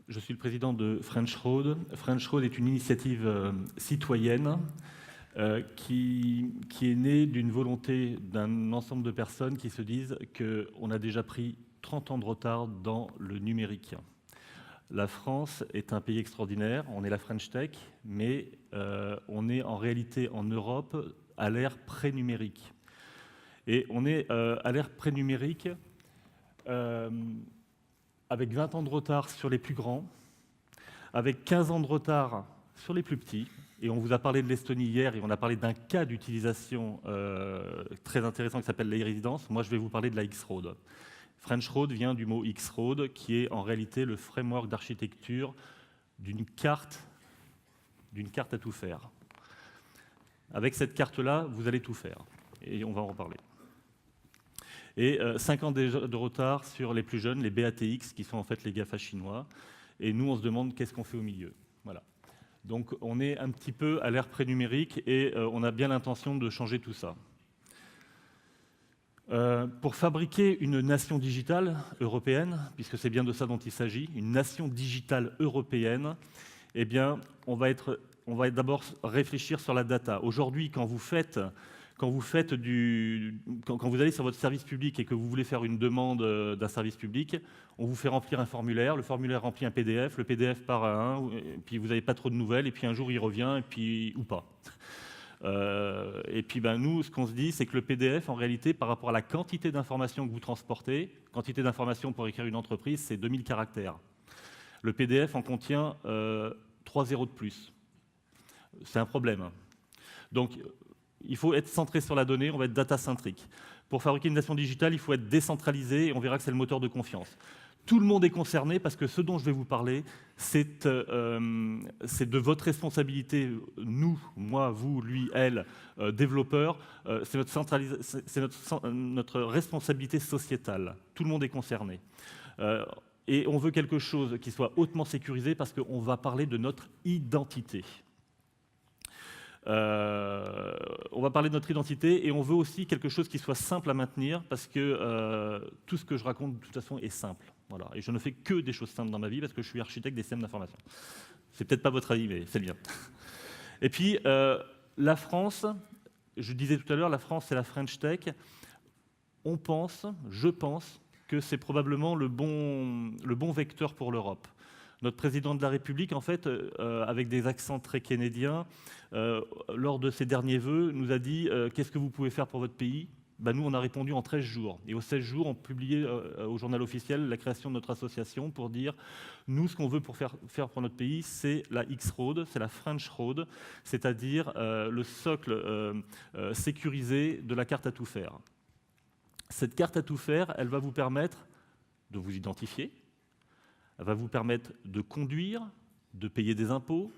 Je suis le président de French Road. French Road est une initiative citoyenne qui est née d'une volonté d'un ensemble de personnes qui se disent qu'on a déjà pris 30 ans de retard dans le numérique. La France est un pays extraordinaire, on est la French Tech, mais on est en réalité en Europe à l'ère pré-numérique. Et on est à l'ère pré-numérique avec 20 ans de retard sur les plus grands, avec 15 ans de retard sur les plus petits. Et on vous a parlé de l'Estonie hier, et on a parlé d'un cas d'utilisation très intéressant qui s'appelle l'e-résidence. Moi, je vais vous parler de la X-Road. French Road vient du mot X-Road, qui est en réalité le framework d'architecture d'une carte à tout faire. Avec cette carte-là, vous allez tout faire. Et on va en reparler. Et 5 ans de retard sur les plus jeunes, les BATX, qui sont en fait les GAFA chinois. Et nous, on se demande qu'est-ce qu'on fait au milieu. Voilà. Donc on est un petit peu à l'ère pré-numérique et on a bien l'intention de changer tout ça. Pour fabriquer une nation digitale européenne, puisque c'est bien de ça dont il s'agit, une nation digitale européenne, eh bien, on va d'abord réfléchir sur la data. Aujourd'hui, quand vous allez sur votre service public et que vous voulez faire une demande d'un service public, on vous fait remplir un formulaire, le formulaire remplit un PDF, le PDF part à un, et puis vous n'avez pas trop de nouvelles, et puis un jour il revient, et puis ou pas. Et puis nous, ce qu'on se dit, c'est que le PDF, en réalité, par rapport à la quantité d'informations que vous transportez, quantité d'informations pour écrire une entreprise, c'est 2000 caractères. Le PDF en contient 3 zéros de plus. C'est un problème. Donc, il faut être centré sur la donnée, on va être data-centrique. Pour fabriquer une nation digitale, il faut être décentralisé et on verra que c'est le moteur de confiance. Tout le monde est concerné parce que ce dont je vais vous parler, c'est de votre responsabilité, nous, moi, vous, lui, elle, développeurs, c'est notre responsabilité sociétale. Tout le monde est concerné. Et on veut quelque chose qui soit hautement sécurisé parce qu'on va parler de notre identité. On va parler de notre identité et on veut aussi quelque chose qui soit simple à maintenir parce que tout ce que je raconte de toute façon est simple. Voilà. Et je ne fais que des choses simples dans ma vie parce que je suis architecte des systèmes d'information. C'est peut-être pas votre avis, mais c'est le mien. Et puis la France, je disais tout à l'heure, la France c'est la French Tech. Je pense que c'est probablement le bon vecteur pour l'Europe. Notre président de la République, en fait, avec des accents très keynédiens, lors de ses derniers vœux, nous a dit « Qu'est-ce que vous pouvez faire pour votre pays ?» Nous, on a répondu en 13 jours. Et aux 16 jours, on publiait au journal officiel la création de notre association pour dire « Nous, ce qu'on veut pour faire pour notre pays, c'est la X-Road, c'est la French Road, c'est-à-dire le socle sécurisé de la carte à tout faire. » Cette carte à tout faire, elle va vous permettre de vous identifier, elle va vous permettre de conduire, de payer des impôts,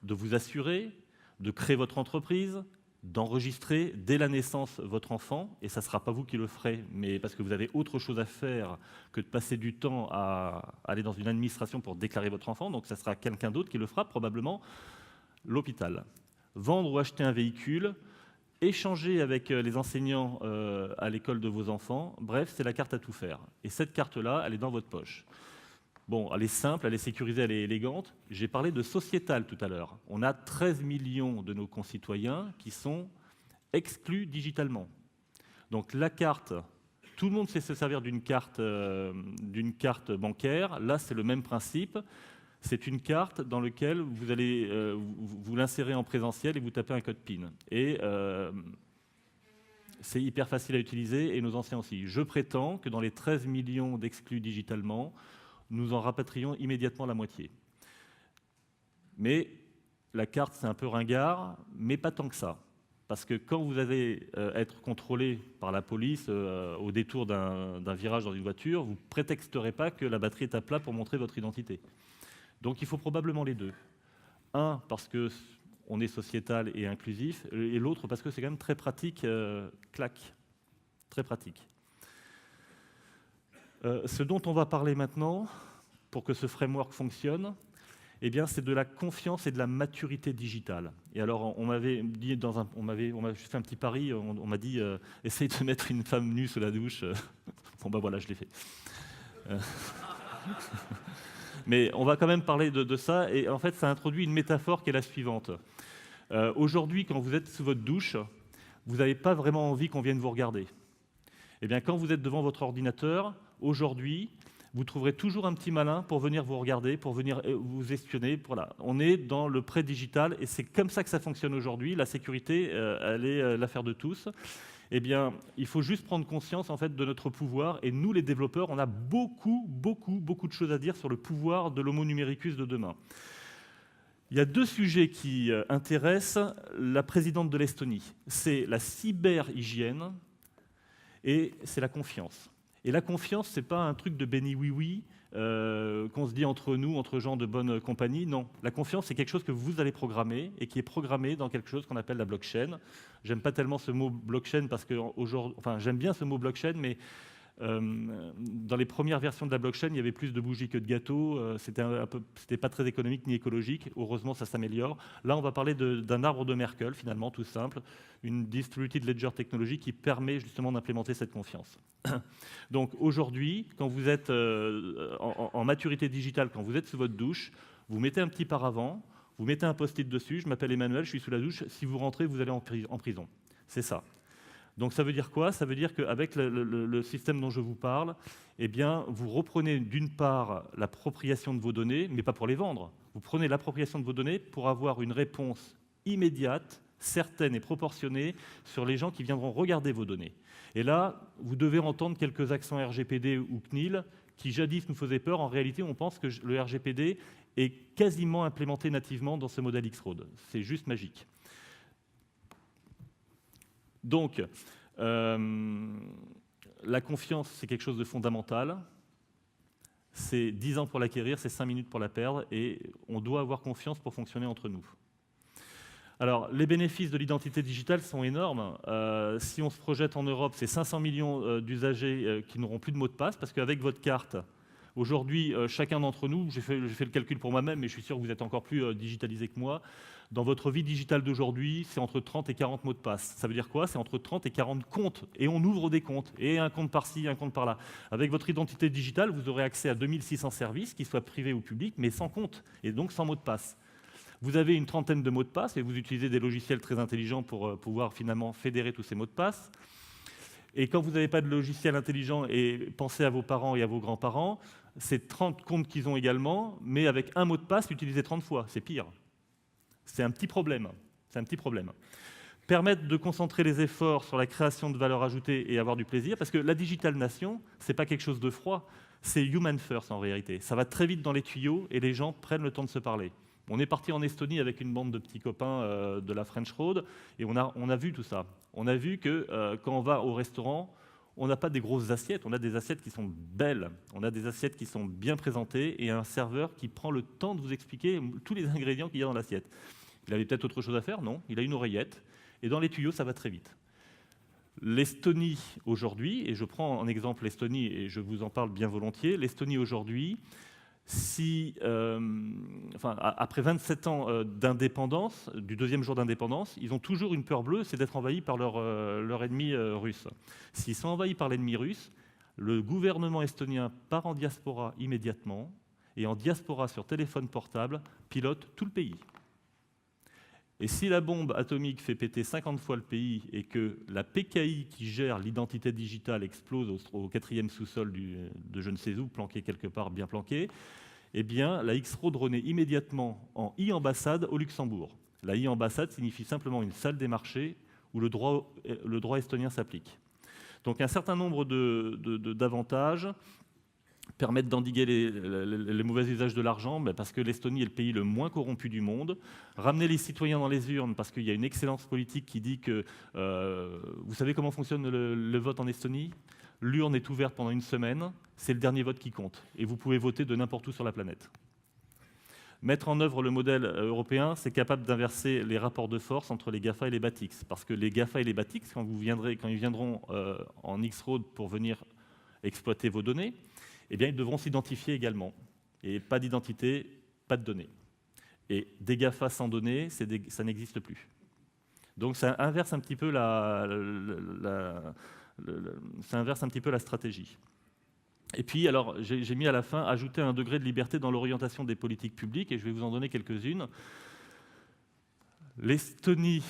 de vous assurer, de créer votre entreprise, d'enregistrer dès la naissance votre enfant, et ça ne sera pas vous qui le ferez, mais parce que vous avez autre chose à faire que de passer du temps à aller dans une administration pour déclarer votre enfant, donc ça sera quelqu'un d'autre qui le fera, probablement l'hôpital. Vendre ou acheter un véhicule, échanger avec les enseignants à l'école de vos enfants, bref, c'est la carte à tout faire. Et cette carte-là, elle est dans votre poche. Bon, elle est simple, elle est sécurisée, elle est élégante. J'ai parlé de sociétal tout à l'heure. On a 13 millions de nos concitoyens qui sont exclus digitalement. Donc la carte, tout le monde sait se servir d'une carte bancaire. Là, c'est le même principe. C'est une carte dans laquelle vous allez vous l'insérer en présentiel et vous tapez un code PIN. Et c'est hyper facile à utiliser et nos anciens aussi. Je prétends que dans les 13 millions d'exclus digitalement, nous en rapatrions immédiatement la moitié. Mais la carte, c'est un peu ringard, mais pas tant que ça. Parce que quand vous allez être contrôlé par la police au détour d'un virage dans une voiture, vous ne prétexterez pas que la batterie est à plat pour montrer votre identité. Donc il faut probablement les deux. Un, parce qu'on est sociétal et inclusif, et l'autre parce que c'est quand même très pratique, très pratique. Ce dont on va parler maintenant, pour que ce framework fonctionne, eh bien, c'est de la confiance et de la maturité digitale. Et alors, on m'avait dit, on m'a fait un petit pari, on m'a dit, essaye de mettre une femme nue sous la douche. Bon, voilà, je l'ai fait. Mais on va quand même parler de ça, et en fait, ça introduit une métaphore qui est la suivante. Aujourd'hui, quand vous êtes sous votre douche, vous n'avez pas vraiment envie qu'on vienne vous regarder. Eh bien, quand vous êtes devant votre ordinateur, aujourd'hui, vous trouverez toujours un petit malin pour venir vous regarder, pour venir vous espionner. Voilà. On est dans le pré-digital et c'est comme ça que ça fonctionne aujourd'hui. La sécurité, elle est l'affaire de tous. Eh bien, il faut juste prendre conscience en fait, de notre pouvoir. Et nous, les développeurs, on a beaucoup de choses à dire sur le pouvoir de l'homo numericus de demain. Il y a deux sujets qui intéressent la présidente de l'Estonie. C'est la cyber-hygiène et c'est la confiance. Et la confiance, ce n'est pas un truc de béni oui-oui qu'on se dit entre nous, entre gens de bonne compagnie. Non, la confiance, c'est quelque chose que vous allez programmer et qui est programmé dans quelque chose qu'on appelle la blockchain. J'aime pas tellement ce mot blockchain parce que j'aime bien ce mot blockchain, mais dans les premières versions de la blockchain, il y avait plus de bougies que de gâteaux. C'était pas très économique ni écologique. Heureusement, ça s'améliore. Là, on va parler d'un arbre de Merkle, finalement, tout simple, une distributed ledger technologie qui permet justement d'implémenter cette confiance. Donc aujourd'hui, quand vous êtes en maturité digitale, quand vous êtes sous votre douche, vous mettez un petit paravent, vous mettez un post-it dessus. Je m'appelle Emmanuel, je suis sous la douche. Si vous rentrez, vous allez en prison. C'est ça. Donc ça veut dire quoi? Ça veut dire qu'avec le système dont je vous parle, eh bien, vous reprenez d'une part l'appropriation de vos données, mais pas pour les vendre. Vous prenez l'appropriation de vos données pour avoir une réponse immédiate, certaine et proportionnée sur les gens qui viendront regarder vos données. Et là, vous devez entendre quelques accents RGPD ou CNIL qui jadis nous faisaient peur. En réalité, on pense que le RGPD est quasiment implémenté nativement dans ce modèle X-Road. C'est juste magique. Donc, la confiance, c'est quelque chose de fondamental. C'est 10 ans pour l'acquérir, c'est 5 minutes pour la perdre, et on doit avoir confiance pour fonctionner entre nous. Alors, les bénéfices de l'identité digitale sont énormes. Si on se projette en Europe, c'est 500 millions d'usagers qui n'auront plus de mot de passe, parce qu'avec votre carte, aujourd'hui, chacun d'entre nous, j'ai fait le calcul pour moi-même, mais je suis sûr que vous êtes encore plus digitalisé que moi, dans votre vie digitale d'aujourd'hui, c'est entre 30 et 40 mots de passe. Ça veut dire quoi? C'est entre 30 et 40 comptes. Et on ouvre des comptes. Et un compte par-ci, un compte par-là. Avec votre identité digitale, vous aurez accès à 2600 services, qu'ils soient privés ou publics, mais sans compte. Et donc sans mot de passe. Vous avez une trentaine de mots de passe et vous utilisez des logiciels très intelligents pour pouvoir finalement fédérer tous ces mots de passe. Et quand vous n'avez pas de logiciel intelligent, et pensez à vos parents et à vos grands-parents, c'est 30 comptes qu'ils ont également, mais avec un mot de passe utilisé 30 fois. C'est pire. C'est un petit problème. C'est un petit problème. Permettre de concentrer les efforts sur la création de valeur ajoutée et avoir du plaisir, parce que la Digital Nation, ce n'est pas quelque chose de froid, c'est human first en réalité. Ça va très vite dans les tuyaux et les gens prennent le temps de se parler. On est parti en Estonie avec une bande de petits copains de la French Road et on a vu tout ça. On a vu que quand on va au restaurant, on n'a pas des grosses assiettes, on a des assiettes qui sont belles, on a des assiettes qui sont bien présentées et un serveur qui prend le temps de vous expliquer tous les ingrédients qu'il y a dans l'assiette. Il avait peut-être autre chose à faire? Non, il a une oreillette. Et dans les tuyaux, ça va très vite. L'Estonie aujourd'hui, et je prends en exemple l'Estonie et je vous en parle bien volontiers, l'Estonie aujourd'hui, après 27 ans d'indépendance, du deuxième jour d'indépendance, ils ont toujours une peur bleue, c'est d'être envahis par leur ennemi russe. S'ils sont envahis par l'ennemi russe, le gouvernement estonien part en diaspora immédiatement, et en diaspora sur téléphone portable, pilote tout le pays. Et si la bombe atomique fait péter 50 fois le pays et que la PKI qui gère l'identité digitale explose au 4e sous-sol de je ne sais où, planqué quelque part, bien planqué, eh bien, la X-Road renaît immédiatement en e-ambassade au Luxembourg. La e-ambassade signifie simplement une salle des marchés où le droit estonien s'applique. Donc un certain nombre d'avantages permettent d'endiguer les mauvais usages de l'argent, parce que l'Estonie est le pays le moins corrompu du monde. Ramener les citoyens dans les urnes, parce qu'il y a une excellence politique qui dit que... vous savez comment fonctionne le vote en Estonie? L'urne est ouverte pendant une semaine, c'est le dernier vote qui compte. Et vous pouvez voter de n'importe où sur la planète. Mettre en œuvre le modèle européen, c'est capable d'inverser les rapports de force entre les GAFA et les BATIX. Parce que les GAFA et les BATIX, quand ils viendront en X-Road pour venir exploiter vos données, eh bien, ils devront s'identifier également. Et pas d'identité, pas de données. Et des GAFA sans données, ça n'existe plus. Donc ça inverse un petit peu la stratégie. Et puis, alors, j'ai mis à la fin « Ajouter un degré de liberté dans l'orientation des politiques publiques » et je vais vous en donner quelques-unes. L'Estonie,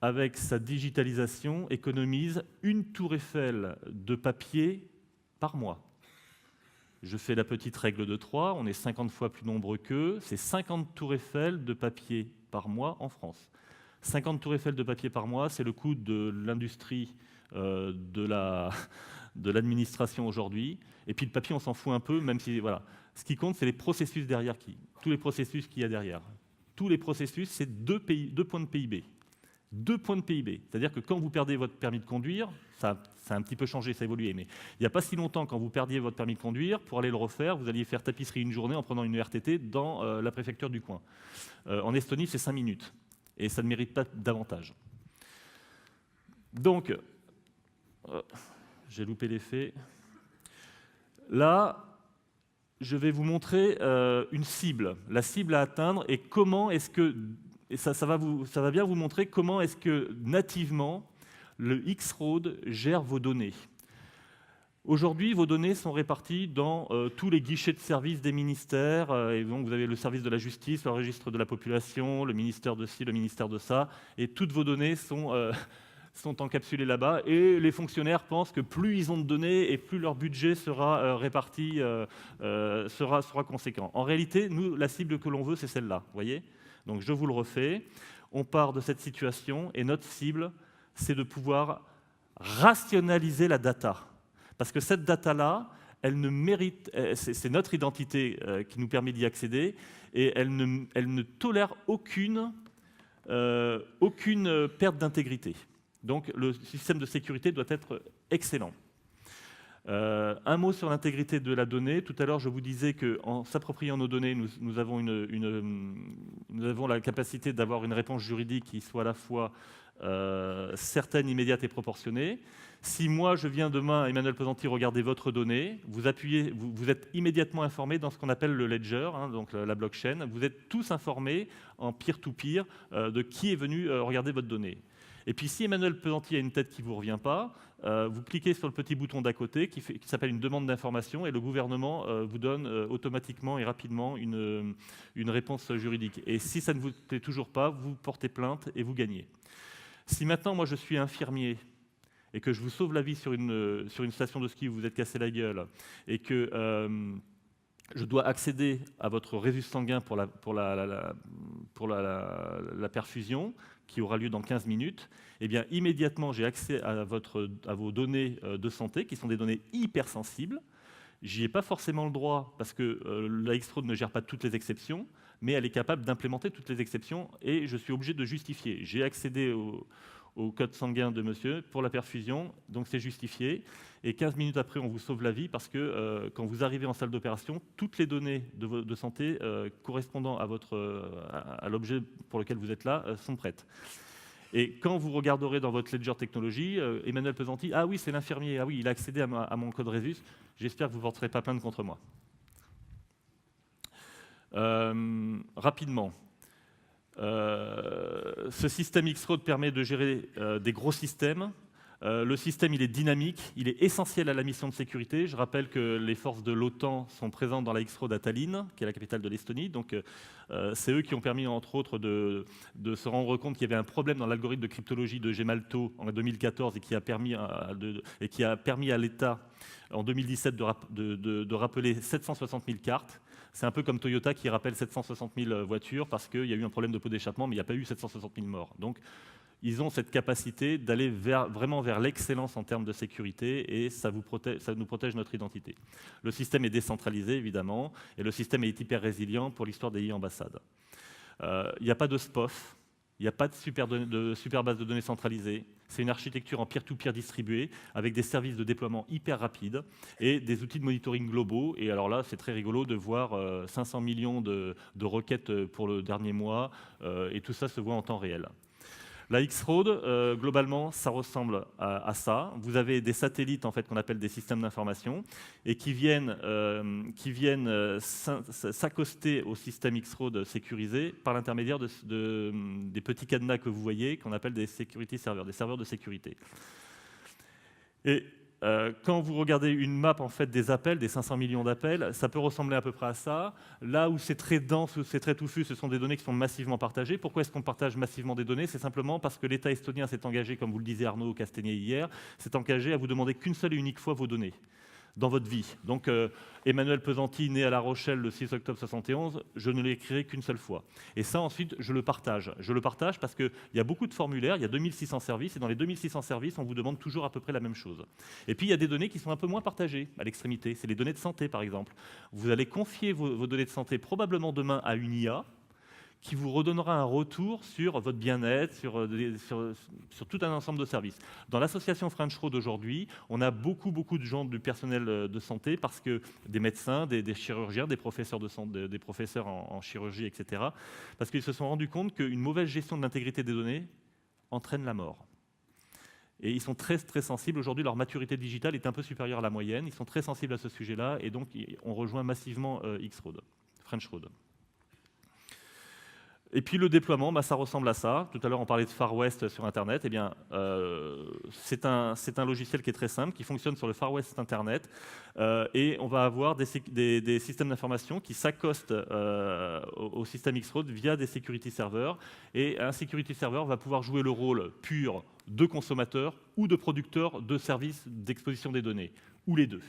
avec sa digitalisation, économise une tour Eiffel de papier par mois. Je fais la petite règle de 3, on est 50 fois plus nombreux qu'eux, c'est 50 tours Eiffel de papier par mois en France. 50 tours Eiffel de papier par mois, c'est le coût de l'industrie de l'administration aujourd'hui. Et puis le papier, on s'en fout un peu, même si, voilà. Ce qui compte, c'est les processus derrière, tous les processus qu'il y a derrière. Tous les processus, c'est 2 points de PIB. 2 points de PIB. C'est-à-dire que quand vous perdez votre permis de conduire, ça a un petit peu changé, ça a évolué, mais il n'y a pas si longtemps, quand vous perdiez votre permis de conduire, pour aller le refaire, vous alliez faire tapisserie une journée en prenant une RTT dans la préfecture du coin. En Estonie, c'est 5 minutes. Et ça ne mérite pas davantage. Donc, j'ai loupé l'effet. Là, je vais vous montrer une cible, la cible à atteindre et comment est-ce que, et ça va bien vous montrer comment est-ce que nativement le X-Road gère vos données. Aujourd'hui, vos données sont réparties dans tous les guichets de service des ministères. Et donc, vous avez le service de la justice, le registre de la population, le ministère de ci, le ministère de ça. Et toutes vos données sont encapsulées là-bas. Et les fonctionnaires pensent que plus ils ont de données et plus leur budget sera réparti, sera conséquent. En réalité, nous, la cible que l'on veut, c'est celle-là. Vous voyez ? Donc, je vous le refais. On part de cette situation et notre cible, c'est de pouvoir rationaliser la data. Parce que cette data-là, elle ne mérite, c'est notre identité qui nous permet d'y accéder, et elle ne tolère aucune perte d'intégrité. Donc le système de sécurité doit être excellent. Un mot sur l'intégrité de la donnée. Tout à l'heure, je vous disais qu'en s'appropriant nos données, nous avons la capacité d'avoir une réponse juridique qui soit à la fois certaine, immédiate et proportionnée. Si moi, je viens demain, Emmanuel Pesanti, regarder votre donnée, vous êtes immédiatement informé dans ce qu'on appelle le ledger, donc la blockchain. Vous êtes tous informés en peer-to-peer de qui est venu regarder votre donnée. Et puis, si Emmanuel Pesanti a une tête qui ne vous revient pas, vous cliquez sur le petit bouton d'à côté qui s'appelle une demande d'information et le gouvernement vous donne automatiquement et rapidement une réponse juridique. Et si ça ne vous plaît toujours pas, vous portez plainte et vous gagnez. Si maintenant, moi, je suis infirmier et que je vous sauve la vie sur une station de ski où vous vous êtes cassé la gueule et que je dois accéder à votre résus sanguin pour la perfusion, qui aura lieu dans 15 minutes, eh bien, immédiatement, j'ai accès à vos données de santé, qui sont des données hyper sensibles. J'y ai pas forcément le droit, parce que la X-Road ne gère pas toutes les exceptions, mais elle est capable d'implémenter toutes les exceptions, et je suis obligé de justifier. J'ai accédé au code sanguin de monsieur pour la perfusion, donc c'est justifié. Et 15 minutes après, on vous sauve la vie parce que quand vous arrivez en salle d'opération, toutes les données de santé correspondant à l'objet pour lequel vous êtes là sont prêtes. Et quand vous regarderez dans votre ledger technologie, Emmanuel Pesanti, ah oui, c'est l'infirmier, ah oui, il a accédé à mon code Résus, j'espère que vous ne porterez pas plainte contre moi. Rapidement. Ce système X-Road permet de gérer des gros systèmes. Le système, il est dynamique, il est essentiel à la mission de sécurité. Je rappelle que les forces de l'OTAN sont présentes dans la X-Road à Tallinn, qui est la capitale de l'Estonie. Donc, c'est eux qui ont permis, entre autres, de se rendre compte qu'il y avait un problème dans l'algorithme de cryptologie de Gemalto en 2014 et qui a permis à l'État, en 2017, de rappeler 760 000 cartes. C'est un peu comme Toyota qui rappelle 760 000 voitures parce qu'il y a eu un problème de pot d'échappement, mais il n'y a pas eu 760 000 morts. Donc, ils ont cette capacité d'aller vraiment vers l'excellence en termes de sécurité et ça nous protège notre identité. Le système est décentralisé, évidemment, et le système est hyper résilient pour l'histoire des e-ambassades. Il n'y a pas de SPOF, il n'y a pas de super base de données centralisée. C'est une architecture en peer-to-peer distribuée avec des services de déploiement hyper rapides et des outils de monitoring globaux. Et alors là, c'est très rigolo de voir 500 millions de requêtes pour le dernier mois et tout ça se voit en temps réel. La X-Road, globalement, ça ressemble à ça. Vous avez des satellites en fait, qu'on appelle des systèmes d'information et qui viennent s'accoster au système X-Road sécurisé par l'intermédiaire des petits cadenas que vous voyez, qu'on appelle des security servers, des serveurs de sécurité. Et quand vous regardez une map en fait, des appels, des 500 millions d'appels, ça peut ressembler à peu près à ça. Là où c'est très dense, où c'est très touffu, ce sont des données qui sont massivement partagées. Pourquoi est-ce qu'on partage massivement des données? C'est simplement parce que l'État estonien s'est engagé, comme vous le disiez Arnaud Castagnet hier, s'est engagé à vous demander qu'une seule et unique fois vos données dans votre vie. Donc Emmanuel Pesanti, né à La Rochelle le 6 octobre 71, je ne l'écrirai qu'une seule fois. Et ça, ensuite, je le partage. Je le partage parce qu'il y a beaucoup de formulaires, il y a 2600 services, et dans les 2600 services, on vous demande toujours à peu près la même chose. Et puis, il y a des données qui sont un peu moins partagées à l'extrémité. C'est les données de santé, par exemple. Vous allez confier vos données de santé probablement demain à une IA, qui vous redonnera un retour sur votre bien-être, sur tout un ensemble de services. Dans l'association French Road aujourd'hui, on a beaucoup de gens du personnel de santé, parce que des médecins, des chirurgiens, des professeurs, des professeurs en chirurgie, etc., parce qu'ils se sont rendus compte qu'une mauvaise gestion de l'intégrité des données entraîne la mort. Et ils sont très sensibles. Aujourd'hui, leur maturité digitale est un peu supérieure à la moyenne. Ils sont très sensibles à ce sujet-là, et donc on rejoint massivement X-Road, French Road. Et puis le déploiement, ça ressemble à ça. Tout à l'heure, on parlait de Far West sur Internet. Eh bien, c'est un logiciel qui est très simple, qui fonctionne sur le Far West Internet. Et on va avoir des systèmes d'information qui s'accostent au système X-Road via des security servers. Et un security server va pouvoir jouer le rôle pur de consommateur ou de producteur de services d'exposition des données, ou les deux.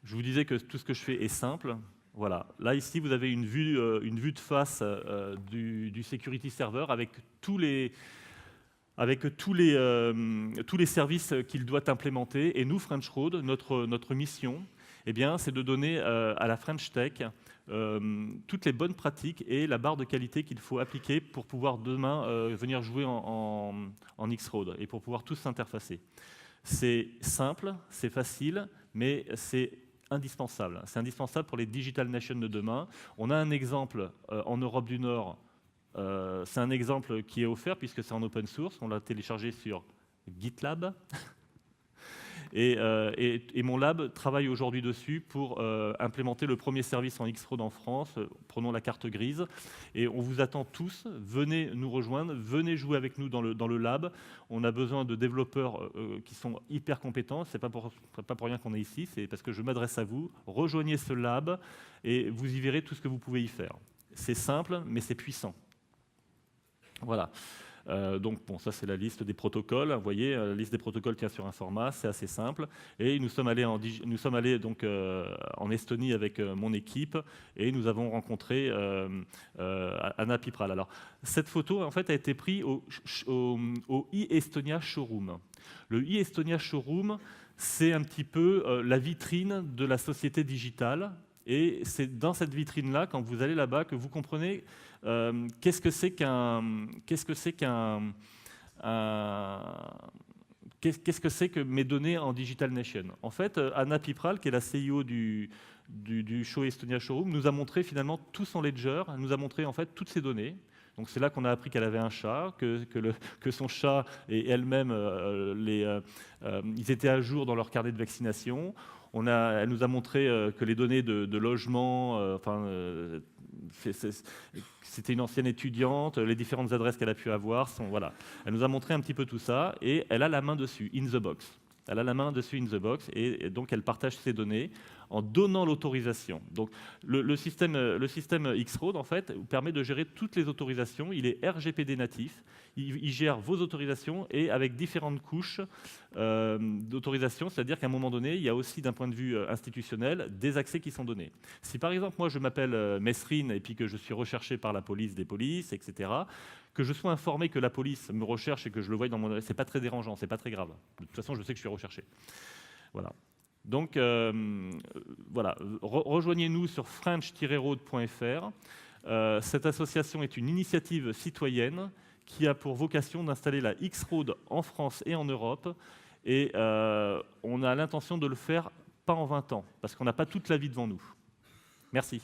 Je vous disais que tout ce que je fais est simple. Voilà. Là, ici, vous avez une vue de face du security server avec tous les services qu'il doit implémenter. Et nous, French Road, notre mission, eh bien, c'est de donner à la French Tech toutes les bonnes pratiques et la barre de qualité qu'il faut appliquer pour pouvoir demain venir jouer en X-Road et pour pouvoir tous s'interfacer. C'est simple, c'est facile, mais c'est indispensable. C'est indispensable pour les Digital Nations de demain. On a un exemple en Europe du Nord. C'est un exemple qui est offert puisque c'est en open source. On l'a téléchargé sur GitLab. Et mon lab travaille aujourd'hui dessus pour implémenter le premier service en X-Road en France. Prenons la carte grise. Et on vous attend tous. Venez nous rejoindre. Venez jouer avec nous dans le lab. On a besoin de développeurs qui sont hyper compétents. Ce n'est pas pour rien qu'on est ici. C'est parce que je m'adresse à vous. Rejoignez ce lab et vous y verrez tout ce que vous pouvez y faire. C'est simple, mais c'est puissant. Voilà. Donc bon, ça c'est la liste des protocoles. Vous voyez, la liste des protocoles tient sur un format, c'est assez simple. Et nous sommes allés donc en Estonie avec mon équipe et nous avons rencontré Anna Pipral. Alors cette photo en fait a été prise au e-Estonia Showroom. Le e-Estonia Showroom, c'est un petit peu la vitrine de la société digitale. Et c'est dans cette vitrine-là, quand vous allez là-bas, que vous comprenez qu'est-ce que c'est que mes données en Digital Nation. En fait, Anna Pipral, qui est la CEO du Show Estonia Showroom, nous a montré finalement tout son ledger, elle nous a montré en fait toutes ses données. Donc c'est là qu'on a appris qu'elle avait un chat, que son chat et elle-même, ils étaient à jour dans leur carnet de vaccination. Elle nous a montré que les données de logement, c'était une ancienne étudiante, les différentes adresses qu'elle a pu avoir, voilà. Elle nous a montré un petit peu tout ça et elle a la main dessus, in the box. Elle a la main dessus in the box et donc elle partage ses données en donnant l'autorisation. Donc le système X-Road en fait permet de gérer toutes les autorisations. Il est RGPD natif. Il gère vos autorisations et avec différentes couches d'autorisation, c'est-à-dire qu'à un moment donné, il y a aussi d'un point de vue institutionnel des accès qui sont donnés. Si par exemple moi je m'appelle Mesrine et puis que je suis recherché par la police des polices, etc., que je sois informé que la police me recherche et que je le voie dans mon adresse, c'est pas très dérangeant, c'est pas très grave. De toute façon, je sais que je suis recherché. Voilà. Donc, voilà. Rejoignez-nous sur french-road.fr. Cette association est une initiative citoyenne qui a pour vocation d'installer la X-Road en France et en Europe. Et on a l'intention de le faire pas en 20 ans, parce qu'on n'a pas toute la vie devant nous. Merci.